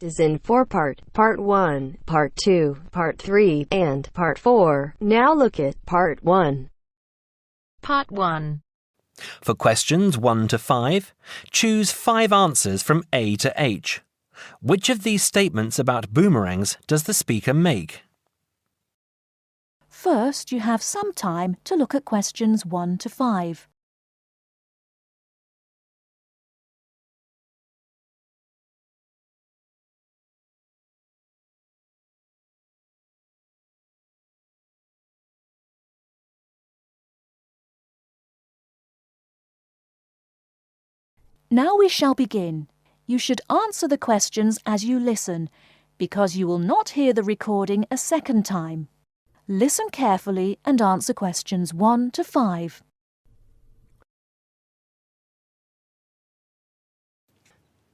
is in four-part, Part 1, Part 2, Part 3, and Part 4. Now look at Part 1. Part 1. For questions 1 to 5, choose 5 answers from A to H. Which of these statements about boomerangs does the speaker make? First, you have some time to look at questions 1 to 5. Now we shall begin. You should answer the questions as you listen, because you will not hear the recording a second time. Listen carefully and answer questions 1 to 5.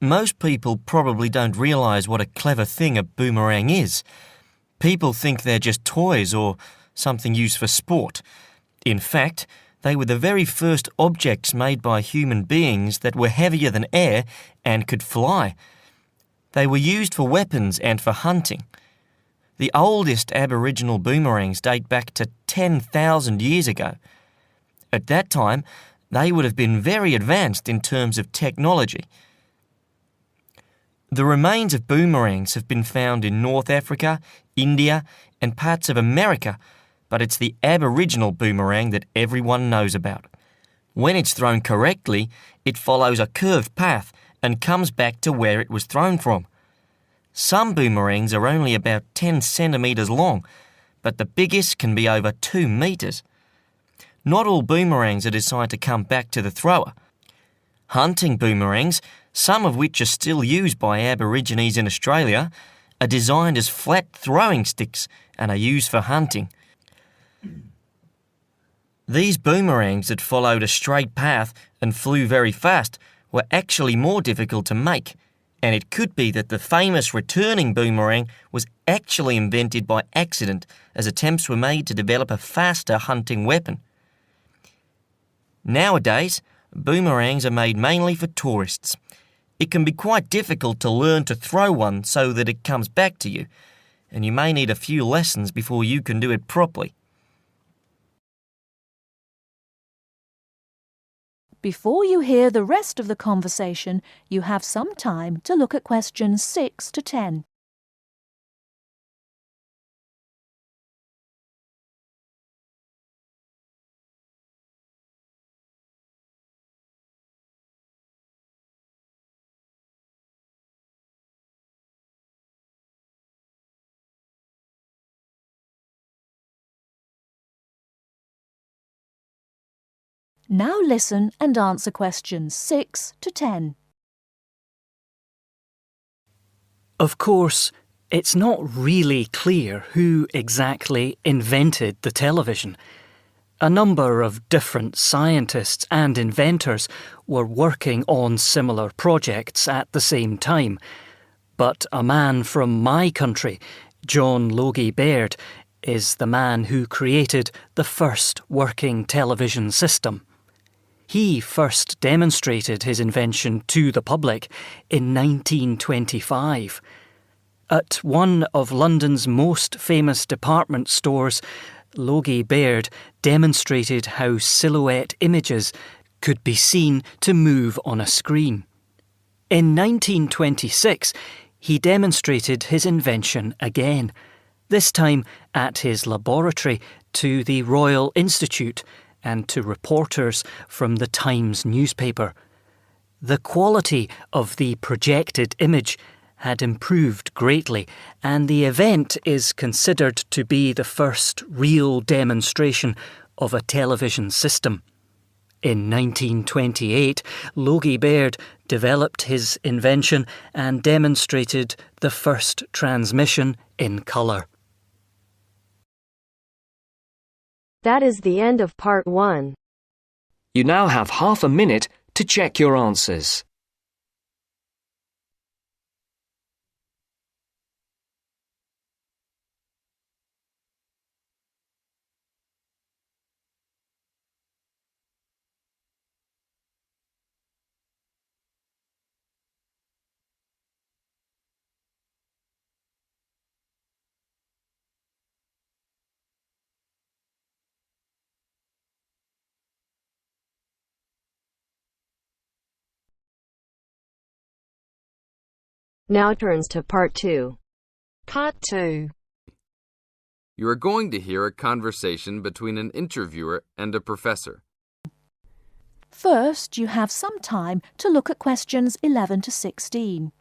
Most people probably don't realise what a clever thing a boomerang is. People think they're just toys or something used for sport. In fact, they were the very first objects made by human beings that were heavier than air and could fly. They were used for weapons and for hunting. The oldest Aboriginal boomerangs date back to 10,000 years ago. At that time, they would have been very advanced in terms of technology. The remains of boomerangs have been found in North Africa, India, and parts of America, but it's the Aboriginal boomerang that everyone knows about. When it's thrown correctly, it follows a curved path and comes back to where it was thrown from. Some boomerangs are only about 10 centimetres long, but the biggest can be over 2 metres. Not all boomerangs are designed to come back to the thrower. Hunting boomerangs, some of which are still used by Aborigines in Australia, are designed as flat throwing sticks and are used for hunting. These boomerangs that followed a straight path and flew very fast were actually more difficult to make, and it could be that the famous returning boomerang was actually invented by accident as attempts were made to develop a faster hunting weapon. Nowadays, boomerangs are made mainly for tourists. It can be quite difficult to learn to throw one so that it comes back to you, and you may need a few lessons before you can do it properly. Before you hear the rest of the conversation, you have some time to look at questions 6 to 10. Now listen and answer questions 6 to 10. Of course, it's not really clear who exactly invented the television. A number of different scientists and inventors were working on similar projects at the same time. But a man from my country, John Logie Baird, is the man who created the first working television system. He first demonstrated his invention to the public in 1925. At one of London's most famous department stores, Logie Baird demonstrated how silhouette images could be seen to move on a screen. In 1926, he demonstrated his invention again, this time at his laboratory to the Royal Institute and to reporters from the Times newspaper. The quality of the projected image had improved greatly, and the event is considered to be the first real demonstration of a television system. In 1928, Logie Baird developed his invention and demonstrated the first transmission in colour. That is the end of Part 1. You now have half a minute to check your answers. Now turns to Part 2. Part 2. You are going to hear a conversation between an interviewer and a professor. First, you have some time to look at questions 11 to 16.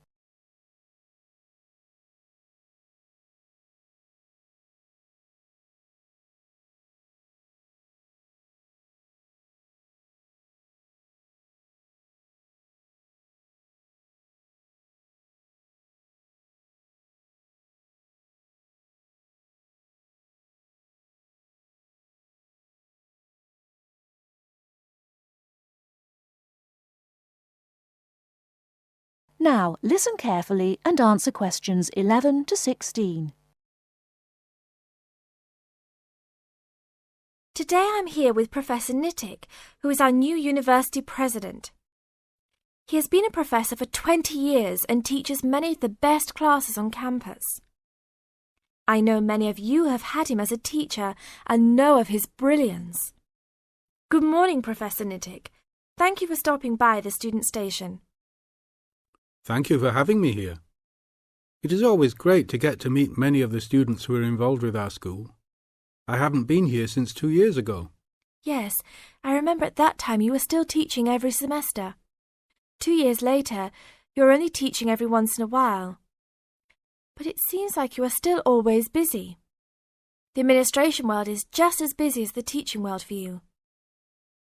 Now, listen carefully and answer questions 11 to 16. Today I'm here with Professor Nittick, who is our new university president. He has been a professor for 20 years and teaches many of the best classes on campus. I know many of you have had him as a teacher and know of his brilliance. Good morning, Professor Nittick. Thank you for stopping by the student station. Thank you for having me here. It is always great to get to meet many of the students who are involved with our school. I haven't been here since 2 years ago. Yes, I remember at that time you were still teaching every semester. 2 years later, you're only teaching every once in a while. But it seems like you are still always busy. The administration world is just as busy as the teaching world for you.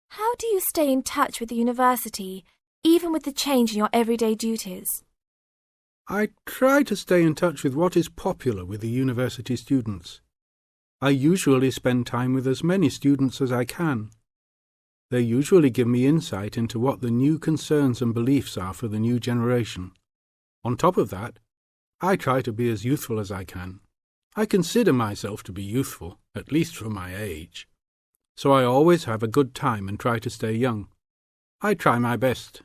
How do you stay in touch with the university, even with the change in your everyday duties? I try to stay in touch with what is popular with the university students. I usually spend time with as many students as I can. They usually give me insight into what the new concerns and beliefs are for the new generation. On top of that, I try to be as youthful as I can. I consider myself to be youthful, at least for my age. So I always have a good time and try to stay young. I try my best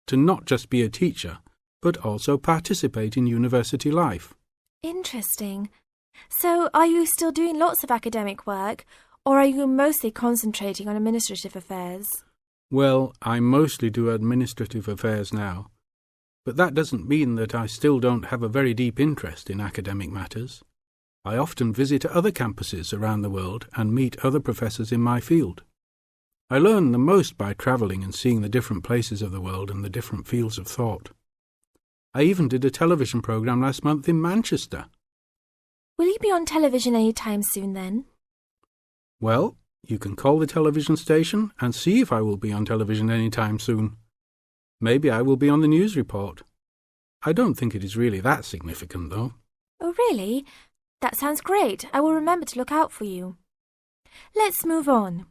to not just be a teacher, but also participate in university life. Interesting. So, are you still doing lots of academic work, or are you mostly concentrating on administrative affairs? Well, I mostly do administrative affairs now, but that doesn't mean that I still don't have a very deep interest in academic matters. I often visit other campuses around the world and meet other professors in my field. I learn the most by travelling and seeing the different places of the world and the different fields of thought. I even did a television programme last month in Manchester. Will you be on television any time soon then? Well, you can call the television station and see if I will be on television any time soon. Maybe I will be on the news report. I don't think it is really that significant, though. Oh, really? That sounds great. I will remember to look out for you. Let's move on.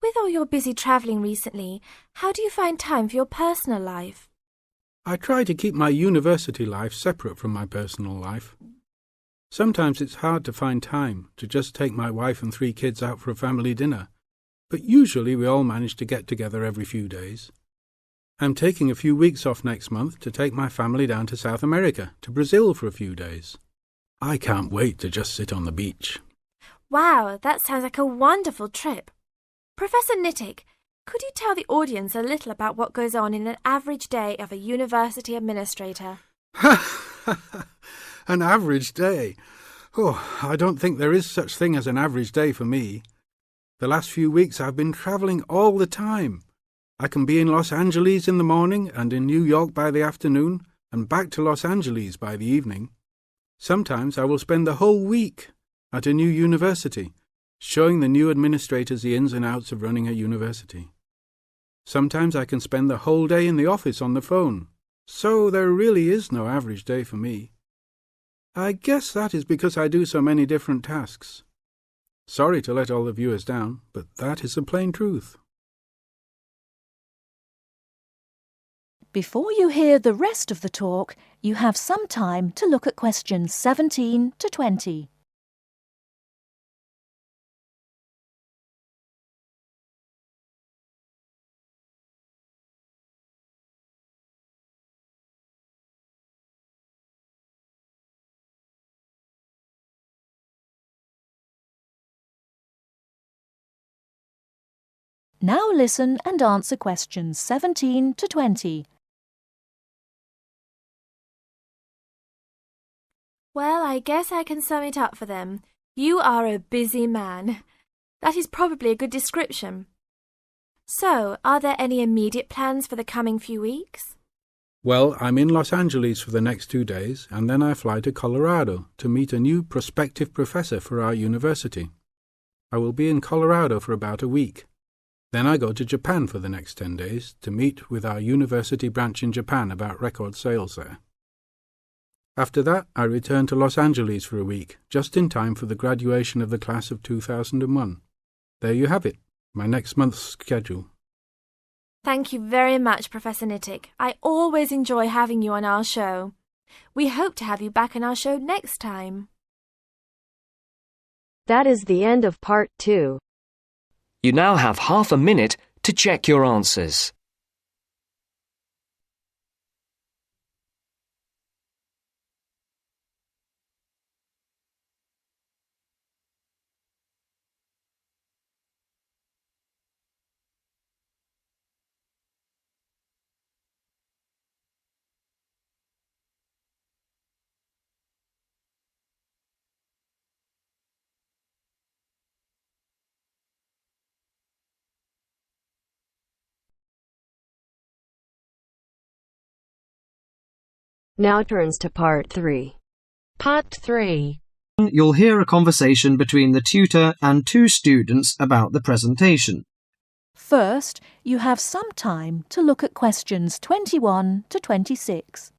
With all your busy travelling recently, how do you find time for your personal life? I try to keep my university life separate from my personal life. Sometimes it's hard to find time to just take my wife and 3 kids out for a family dinner, but usually we all manage to get together every few days. I'm taking a few weeks off next month to take my family down to South America, to Brazil for a few days. I can't wait to just sit on the beach. Wow, that sounds like a wonderful trip. Professor Nittick, could you tell the audience a little about what goes on in an average day of a university administrator? An average day? Oh, I don't think there is such thing as an average day for me. The last few weeks I've been travelling all the time. I can be in Los Angeles in the morning and in New York by the afternoon and back to Los Angeles by the evening. Sometimes I will spend the whole week at a new university, showing the new administrators the ins and outs of running a university. Sometimes I can spend the whole day in the office on the phone, so there really is no average day for me. I guess that is because I do so many different tasks. Sorry to let all the viewers down, but that is the plain truth. Before you hear the rest of the talk, you have some time to look at questions 17 to 20. Now listen and answer questions 17 to 20. Well, I guess I can sum it up for them. You are a busy man. That is probably a good description. So, are there any immediate plans for the coming few weeks? Well, I'm in Los Angeles for the next 2 days, and then I fly to Colorado to meet a new prospective professor for our university. I will be in Colorado for about a week. Then I go to Japan for the next 10 days to meet with our university branch in Japan about record sales there. After that, I return to Los Angeles for a week, just in time for the graduation of the class of 2001. There you have it, my next month's schedule. Thank you very much, Professor Nittick. I always enjoy having you on our show. We hope to have you back on our show next time. That is the end of part 2. You now have half a minute to check your answers. Now turns to part 3. Part 3. You'll hear a conversation between the tutor and 2 students about the presentation. First, you have some time to look at questions 21 to 26.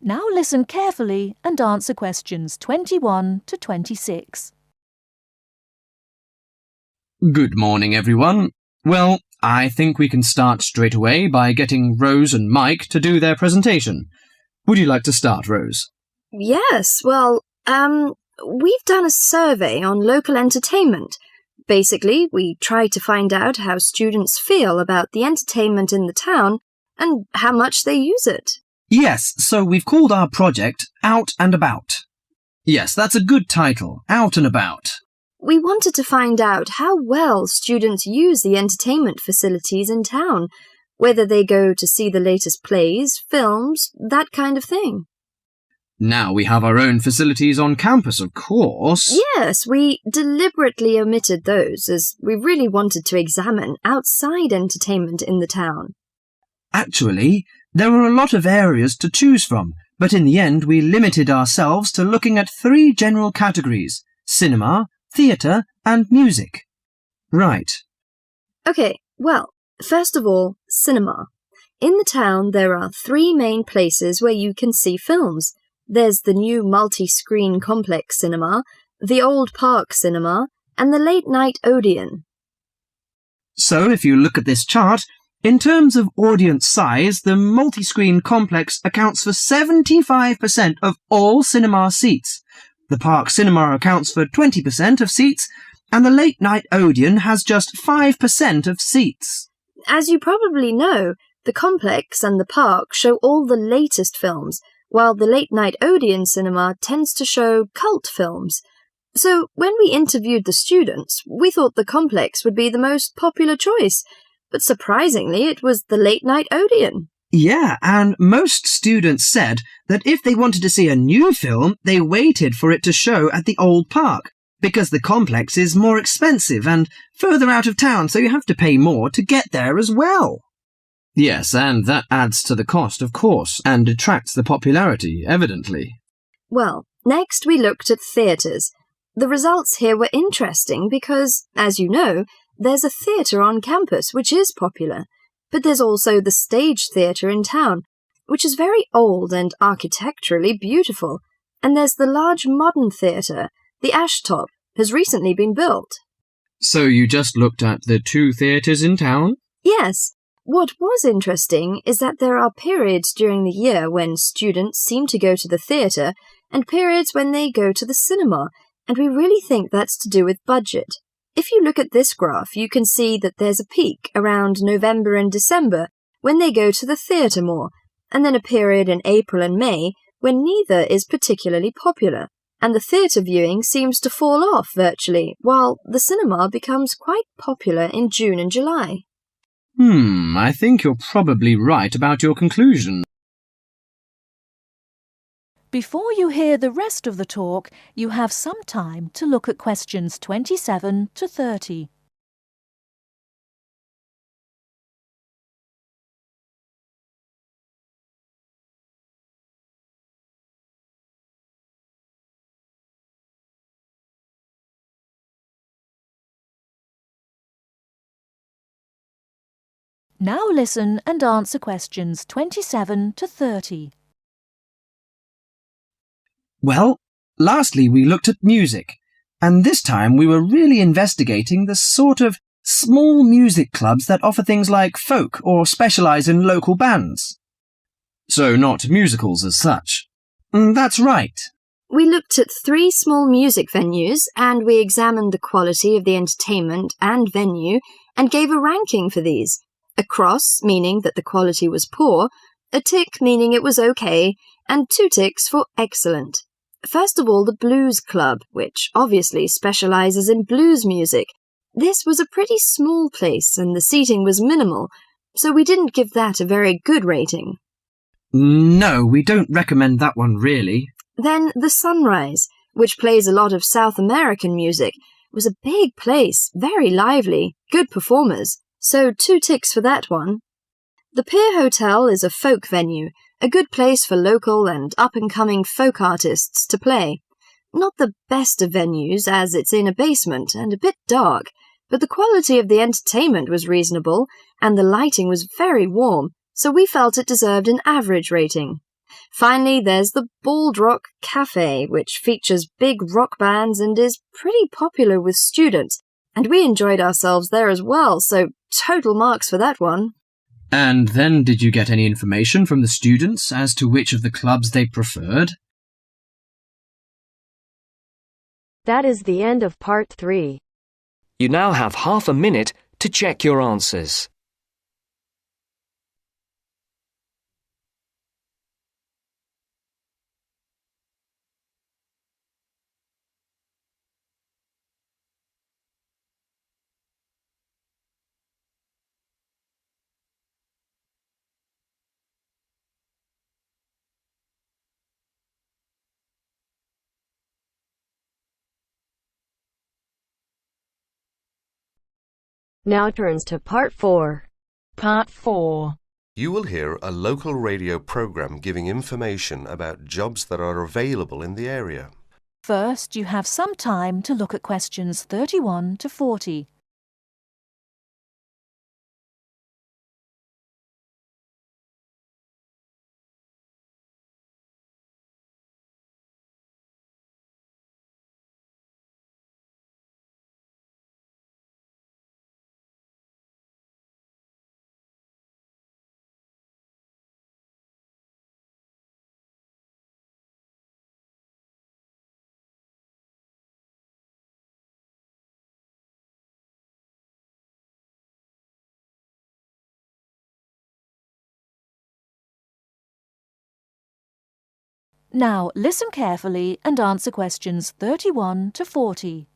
Now listen carefully and answer questions 21 to 26. Good morning, everyone. Well, I think we can start straight away by getting Rose and Mike to do their presentation. Would you like to start, Rose? Yes, well, we've done a survey on local entertainment. Basically, we tried to find out how students feel about the entertainment in the town and how much they use it. Yes, so we've called our project Out and About. Yes, that's a good title, Out and About. We wanted to find out how well students use the entertainment facilities in town, whether they go to see the latest plays, films, that kind of thing. Now we have our own facilities on campus, of course. Yes, we deliberately omitted those as we really wanted to examine outside entertainment in the town. Actually, there were a lot of areas to choose from, but in the end we limited ourselves to looking at 3 general categories: cinema, theatre and music. Right. Okay, well, first of all, cinema. In the town there are 3 main places where you can see films. There's the new multi-screen complex cinema, the old park cinema, and the late-night Odeon. So if you look at this chart, in terms of audience size, the multi-screen complex accounts for 75% of all cinema seats. The park cinema accounts for 20% of seats, and the late-night Odeon has just 5% of seats. As you probably know, the complex and the park show all the latest films, while the late-night Odeon cinema tends to show cult films. So when we interviewed the students, we thought the complex would be the most popular choice, but surprisingly it was the late-night Odeon. Yeah, and most students said that if they wanted to see a new film, they waited for it to show at the old park, because the complex is more expensive and further out of town, so you have to pay more to get there as well. Yes, and that adds to the cost, of course, and detracts the popularity, evidently. Well, next we looked at theatres. The results here were interesting because, as you know, there's a theatre on campus which is popular, but there's also the Stage Theatre in town, which is very old and architecturally beautiful, and there's the large modern theatre, the Ashtop, has recently been built. So you just looked at the 2 theatres in town? Yes. What was interesting is that there are periods during the year when students seem to go to the theatre and periods when they go to the cinema, and we really think that's to do with budget. If you look at this graph, you can see that there's a peak around November and December when they go to the theatre more, and then a period in April and May when neither is particularly popular, and the theatre viewing seems to fall off virtually, while the cinema becomes quite popular in June and July. I think you're probably right about your conclusion. Before you hear the rest of the talk, you have some time to look at questions 27 to 30. Now listen and answer questions 27 to 30. Well, lastly we looked at music, and this time we were really investigating the sort of small music clubs that offer things like folk or specialise in local bands. So not musicals as such. That's right. We looked at 3 small music venues and we examined the quality of the entertainment and venue and gave a ranking for these. A cross, meaning that the quality was poor, a tick meaning it was okay, and 2 ticks for excellent. First of all, the Blues Club, which obviously specialises in blues music. This was a pretty small place and the seating was minimal, so we didn't give that a very good rating. No, we don't recommend that one really. Then the Sunrise, which plays a lot of South American music, was a big place, very lively, good performers, so 2 ticks for that one. The Pier Hotel is a folk venue, a good place for local and up-and-coming folk artists to play. Not the best of venues, as it's in a basement and a bit dark, but the quality of the entertainment was reasonable, and the lighting was very warm, so we felt it deserved an average rating. Finally, there's the Bald Rock Cafe, which features big rock bands and is pretty popular with students, and we enjoyed ourselves there as well, so total marks for that one. And then did you get any information from the students as to which of the clubs they preferred? That is the end of part 3. You now have half a minute to check your answers. Now turns to part 4. Part 4. You will hear a local radio program giving information about jobs that are available in the area. First, you have some time to look at questions 31 to 40. Now listen carefully and answer questions 31 to 40.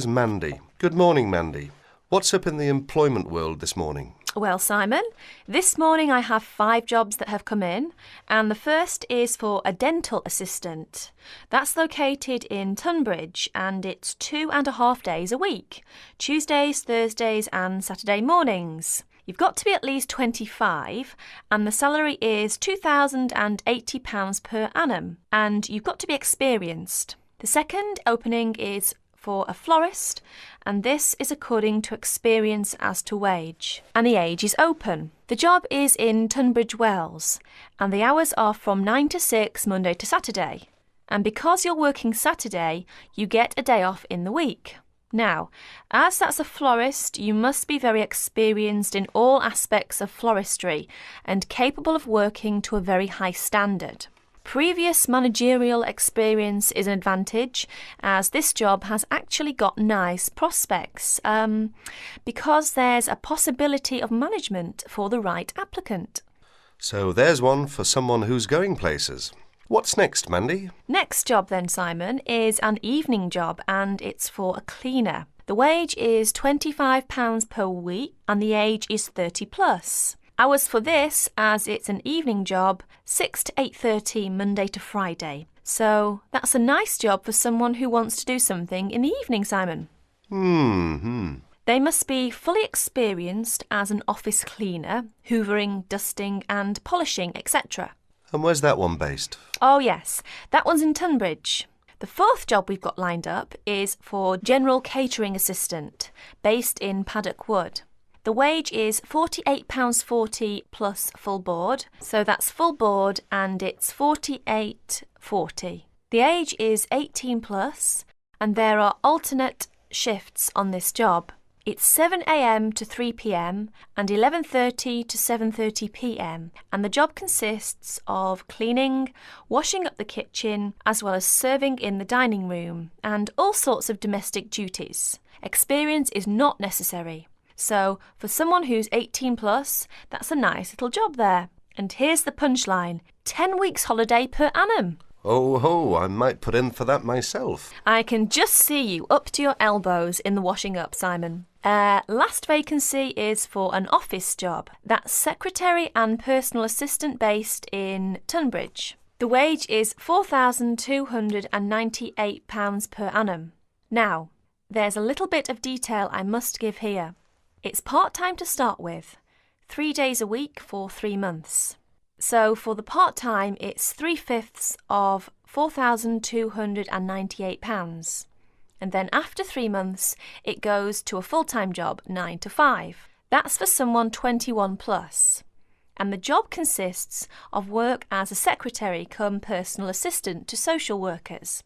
Mandy. Good morning, Mandy. What's up in the employment world this morning? Well, Simon, this morning I have 5 jobs that have come in, and the first is for a dental assistant. That's located in Tunbridge, and it's 2.5 days a week, Tuesdays, Thursdays and Saturday mornings. You've got to be at least 25, and the salary is £2,080 per annum, and you've got to be experienced. The second opening is for a florist, and this is according to experience as to wage, and the age is open. The job is in Tunbridge Wells, and the hours are from 9 to 6 Monday to Saturday, and because you're working Saturday, you get a day off in the week. Now, as that's a florist, you must be very experienced in all aspects of floristry and capable of working to a very high standard. Previous managerial experience is an advantage, as this job has actually got nice prospects, because there's a possibility of management for the right applicant. So there's one for someone who's going places. What's next, Mandy? Next job then, Simon, is an evening job, and it's for a cleaner. The wage is £25 per week and the age is 30 plus. Hours for this, as it's an evening job, 6 to 8:30 Monday to Friday. So that's a nice job for someone who wants to do something in the evening, Simon. They must be fully experienced as an office cleaner, hoovering, dusting and polishing, etc. And where's that one based? Oh yes, that one's in Tunbridge. The fourth job we've got lined up is for general catering assistant, based in Paddock Wood. The wage is £48.40 plus full board, so that's full board and it's £48.40. The age is 18 plus and there are alternate shifts on this job. It's 7 a.m. to 3 p.m. and 11:30 to 7:30 p.m. and the job consists of cleaning, washing up the kitchen, as well as serving in the dining room and all sorts of domestic duties. Experience is not necessary. So for someone who's 18 plus, that's a nice little job there. And here's the punchline: 10 weeks holiday per annum. Oh ho, I might put in for that myself. I can just see you up to your elbows in the washing up, Simon. Last vacancy is for an office job. That's secretary and personal assistant based in Tunbridge. The wage is £4,298 per annum. Now, there's a little bit of detail I must give here. It's part-time to start with, 3 days a week for 3 months. So for the part-time, it's 3/5 of £4,298. And then after 3 months, it goes to a full-time job, 9 to 5. That's for someone 21 plus. And the job consists of work as a secretary cum personal assistant to social workers.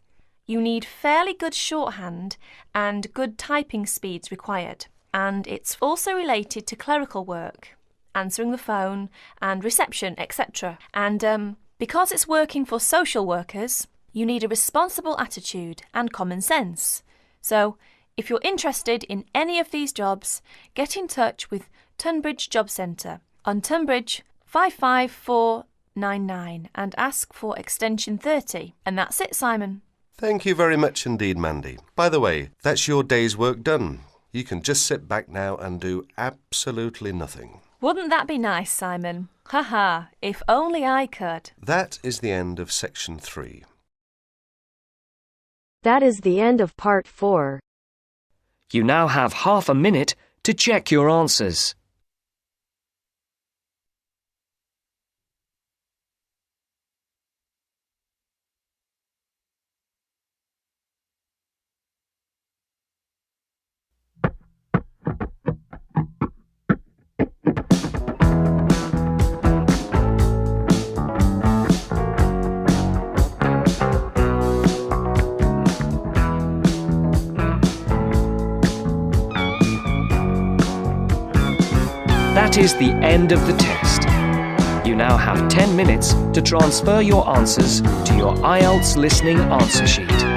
You need fairly good shorthand and good typing speeds required. And it's also related to clerical work, answering the phone and reception, etc. And because it's working for social workers, you need a responsible attitude and common sense. So if you're interested in any of these jobs, get in touch with Tunbridge Job Centre on Tunbridge 55499 and ask for extension 30. And that's it, Simon. Thank you very much indeed, Mandy. By the way, that's your day's work done. You can just sit back now and do absolutely nothing. Wouldn't that be nice, Simon? Haha, if only I could. That is the end of section 3. That is the end of part 4. You now have half a minute to check your answers. That is the end of the test. You now have 10 minutes to transfer your answers to your Ielts listening answer sheet.